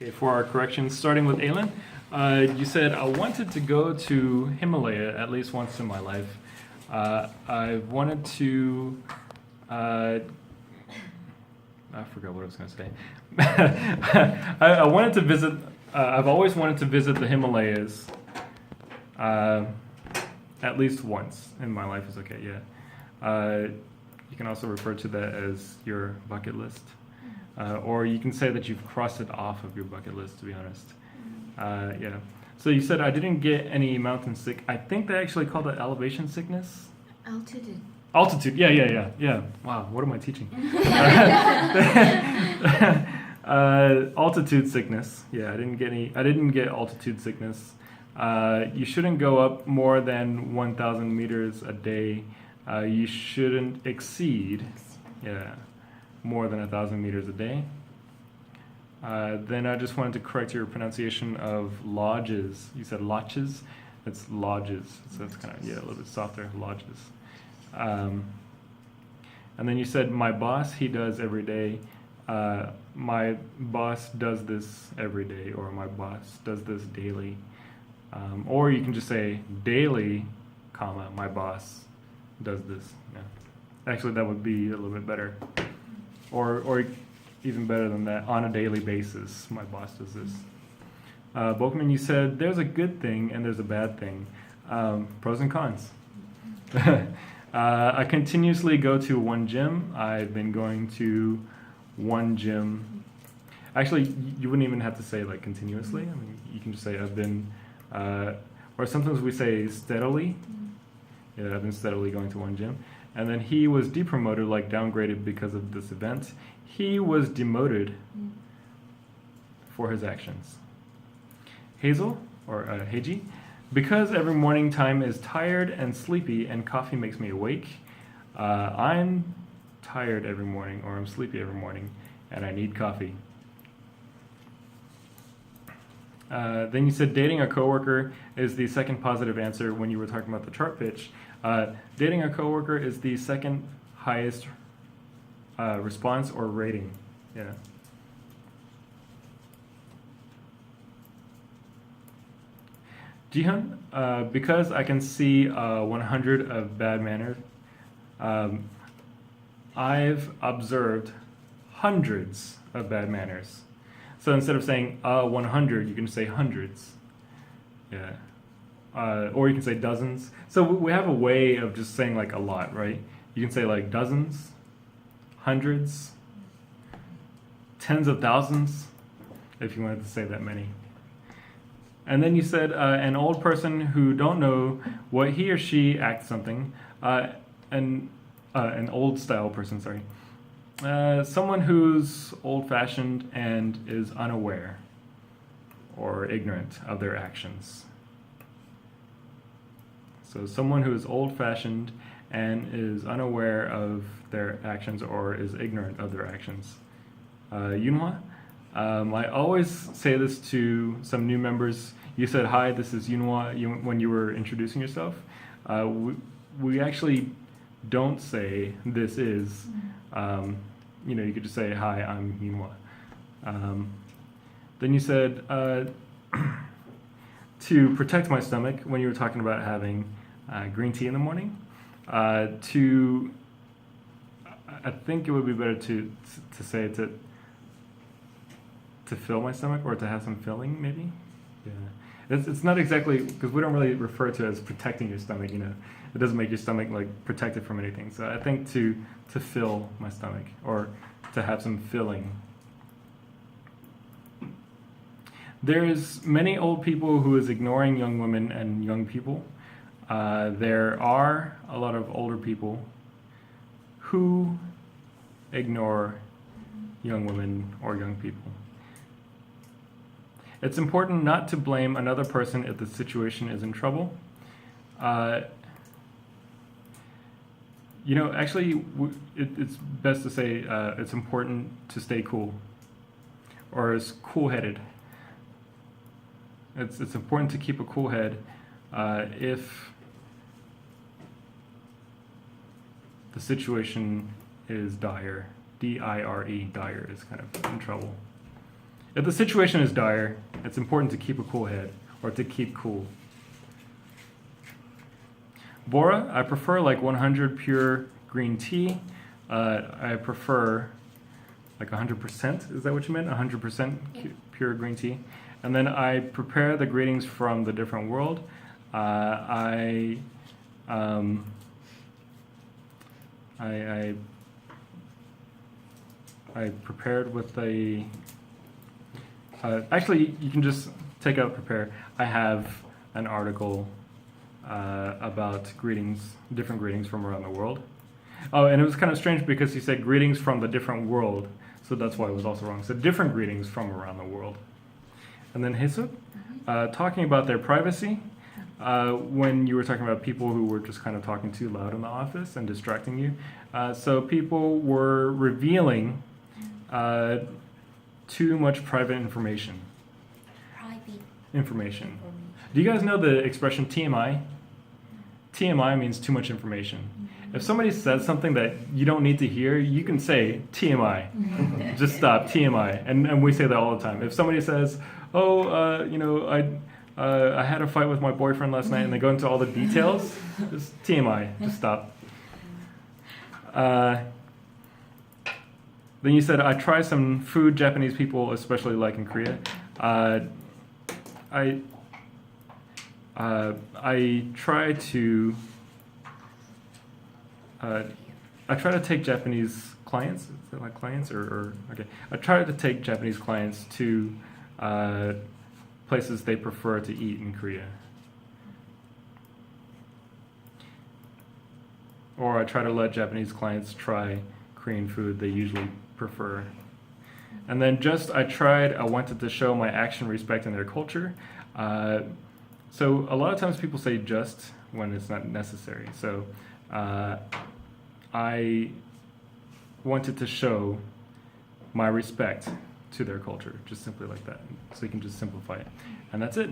Okay, for our corrections, starting with Aylin, you said, I wanted to go to Himalaya at least once in my life. I wanted to, I forgot what I was going to say. I wanted to visit, I've always wanted to visit the Himalayas at least once in my life is okay, yeah. You can also refer to that as your bucket list. Or you can say that you've crossed it off of your bucket list, to be honest. Yeah. So you said I didn't get any mountain sick. I think they actually call that elevation sickness. Altitude. Altitude. Yeah. Wow. What am I teaching? Altitude sickness. Yeah, I didn't get altitude sickness. You shouldn't go up more than 1,000 meters a day. You shouldn't exceed. Yeah. More than 1,000 meters a day. Then I just wanted to correct your pronunciation of lodges. You said lodges. It's lodges. So it's kind of, a little bit softer. Lodges. And then you said my boss, he does every day. My boss does this every day, or my boss does this daily. Or you can just say daily, comma, my boss does this. Yeah. Actually, that would be a little bit better. Or even better than that, on a daily basis, my boss does this. Bokeman, you said there's a good thing and there's a bad thing. Pros and cons. I continuously go to one gym. I've been going to one gym. Actually, you wouldn't even have to say like continuously. I mean, you can just say I've been, or sometimes we say steadily. Yeah, I've been steadily going to one gym. And then he was depromoted, like downgraded because of this event. He was demoted for his actions. Hazel, or Heiji, because every morning time is tired and sleepy and coffee makes me awake, I'm tired every morning, or I'm sleepy every morning, and I need coffee. Then you said dating a coworker is the second positive answer when you were talking about the chart pitch. Dating a coworker is the second highest response or rating. Yeah. Jihyun, because I can see 100 of bad manners, I've observed hundreds of bad manners. So instead of saying 100, you can say hundreds. Yeah. Or you can say dozens. So we have a way of just saying like a lot, right? You can say like dozens, hundreds, tens of thousands, if you wanted to say that many. And then you said an old person who don't know what he or she acts something, an old style person, sorry. Someone who's old-fashioned and is unaware or ignorant of their actions. So someone who is old-fashioned and is unaware of their actions or is ignorant of their actions. Yunhwa, I always say this to some new members. You said, hi, this is Yunhwa, when you were introducing yourself. We actually don't say this is. You could just say, hi, I'm Yunhwa. Then you said, to protect my stomach, when you were talking about having green tea in the morning, I think it would be better to say to fill my stomach, or to have some filling, maybe. Yeah, it's not exactly, because we don't really refer to it as protecting your stomach. It doesn't make your stomach like protected from anything. So I think to fill my stomach, or to have some filling. There's many old people who is ignoring young women and young people. There are a lot of older people who ignore young women or young people. It's important not to blame another person if the situation is in trouble. Actually, it's best to say it's important to stay cool, or is cool-headed. It's important to keep a cool head if the situation is dire. D-I-R-E, dire is kind of in trouble. If the situation is dire, it's important to keep a cool head, or to keep cool. Bora, I prefer like 100 pure green tea. I prefer like 100%, is that what you meant? 100% pure green tea. And then I prepare the greetings from the different world. I prepared with a, actually you can just take out prepare. I have an article about greetings, different greetings from around the world. Oh, and it was kind of strange because he said greetings from the different world, so that's why it was also wrong. So different greetings from around the world. And then Hesup, talking about their privacy, when you were talking about people who were just kind of talking too loud in the office and distracting you. So people were revealing too much private information. Information. Do you guys know the expression TMI? TMI means too much information. If somebody says something that you don't need to hear, you can say TMI. Just stop, TMI. And we say that all the time. If somebody says, oh, you know, I had a fight with my boyfriend last night, and they go into all the details, just TMI, just stop. Then you said, I try some food Japanese people especially like in Korea. I try to take Japanese clients. Is that like clients or okay? I try to take Japanese clients to places they prefer to eat in Korea, or I try to let Japanese clients try Korean food they usually prefer. And then I wanted to show my action, respect in their culture. So a lot of times people say just when it's not necessary. So I wanted to show my respect to their culture, just simply like that. So you can just simplify it. And that's it.